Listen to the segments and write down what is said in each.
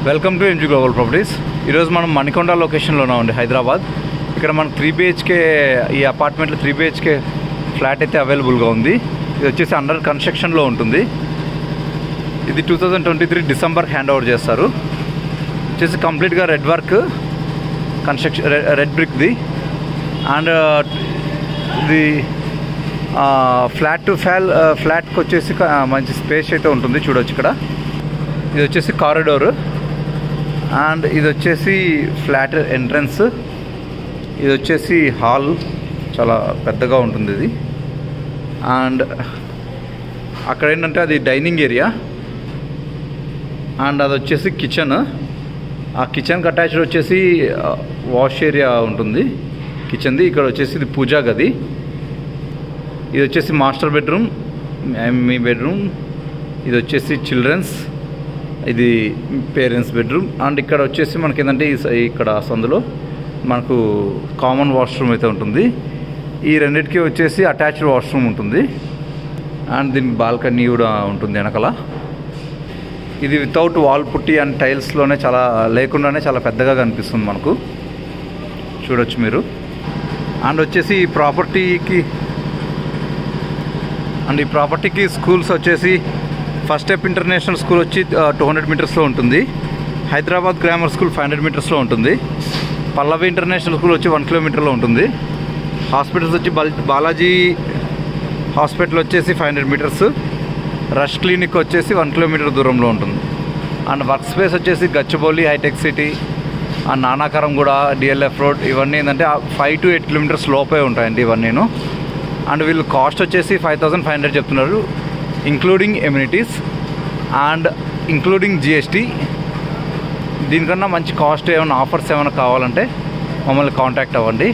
Welcome to MG global properties. ఈరోజు మనం మణికొండ లొకేషన్లో ఉన్నామండి, హైదరాబాద్. ఇక్కడ మనకు 3 BHK ఈ అపార్ట్మెంట్లో 3 BHK ఫ్లాట్ అయితే అవైలబుల్గా ఉంది. ఇది వచ్చేసి అండర్ కన్స్ట్రక్షన్లో ఉంటుంది. ఇది 2023 డిసెంబర్ హ్యాండ్ ఓవర్ చేస్తారు. వచ్చేసి కంప్లీట్గా రెడ్ వర్క్ కన్స్ట్రక్షన్, రెడ్ బ్రిక్ది. అండ్ ఇది ఫ్లాట్ టు ఫ్లాట్కి వచ్చేసి మంచి స్పేస్ అయితే ఉంటుంది, చూడవచ్చు. ఇక్కడ ఇది వచ్చేసి కారిడోర్ అండ్ ఇది వచ్చేసి ఫ్లాట్ ఎంట్రన్స్. ఇది వచ్చేసి హాల్, చాలా పెద్దగా ఉంటుంది ఇది. అండ్ అక్కడ ఏంటంటే అది డైనింగ్ ఏరియా అండ్ అది వచ్చేసి కిచెన్. ఆ కిచెన్కి అటాచ్డ్ వచ్చేసి వాష్ ఏరియా ఉంటుంది కిచెన్ది. ఇక్కడ వచ్చేసి ఇది పూజా గది. ఇది వచ్చేసి మాస్టర్ బెడ్రూమ్, మీ బెడ్రూమ్. ఇది వచ్చేసి చిల్డ్రన్స్, ఇది పేరెంట్స్ బెడ్రూమ్. అండ్ ఇక్కడ వచ్చేసి మనకి ఏంటంటే ఇక్కడ సందులో మనకు కామన్ వాష్రూమ్ అయితే ఉంటుంది. ఈ రెండింటికి వచ్చేసి అటాచ్డ్ వాష్రూమ్ ఉంటుంది. అండ్ దీనికి బాల్కనీ కూడా ఉంటుంది వెనకాల. ఇది వితౌట్ వాల్ పుట్టి అండ్ టైల్స్లోనే లేకుండానే చాలా పెద్దగా కనిపిస్తుంది మనకు, చూడొచ్చు మీరు. అండ్ వచ్చేసి ఈ ప్రాపర్టీకి స్కూల్స్ వచ్చేసి ఫస్ట్ స్టెప్ ఇంటర్నేషనల్ స్కూల్ వచ్చి 200 మీటర్స్లో ఉంటుంది. హైదరాబాద్ గ్రామర్ స్కూల్ 500 మీటర్స్లో ఉంటుంది. పల్లవి ఇంటర్నేషనల్ స్కూల్ వచ్చి 1 కిలోమీటర్లో ఉంటుంది. హాస్పిటల్స్ వచ్చి బాలాజీ హాస్పిటల్ వచ్చేసి 500 మీటర్స్. రష్ క్లినిక్ వచ్చేసి 1 కిలోమీటర్ దూరంలో ఉంటుంది. అండ్ వర్క్ స్పేస్ వచ్చేసి గచ్చిబౌలి, హైటెక్ సిటీ, అండ్ నానాకరం కూడా, DLF రోడ్, ఇవన్నీ ఏంటంటే 5 to 8 కిలోమీటర్స్ లోపే ఉంటాయండి ఇవన్నీను. అండ్ వీళ్ళు కాస్ట్ వచ్చేసి 5,500 చెప్తున్నారు, including amenities and including GST. దీనికన్నా మంచి కాస్ట్ ఏమైనా ఆఫర్స్ ఏమైనా కావాలంటే మమ్మల్ని కాంటాక్ట్ అవ్వండి.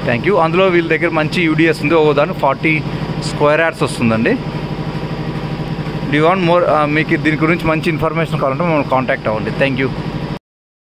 Thank you. అందులో వీళ్ళ దగ్గర మంచి UDS ఉంది, దానికి 40 స్క్వేర్ యార్డ్స్ వస్తుందండి. Do want more? మీకు దీని గురించి మంచి ఇన్ఫర్మేషన్ కావాలంటే మమ్మల్ని కాంటాక్ట్ అవ్వండి. Thank you.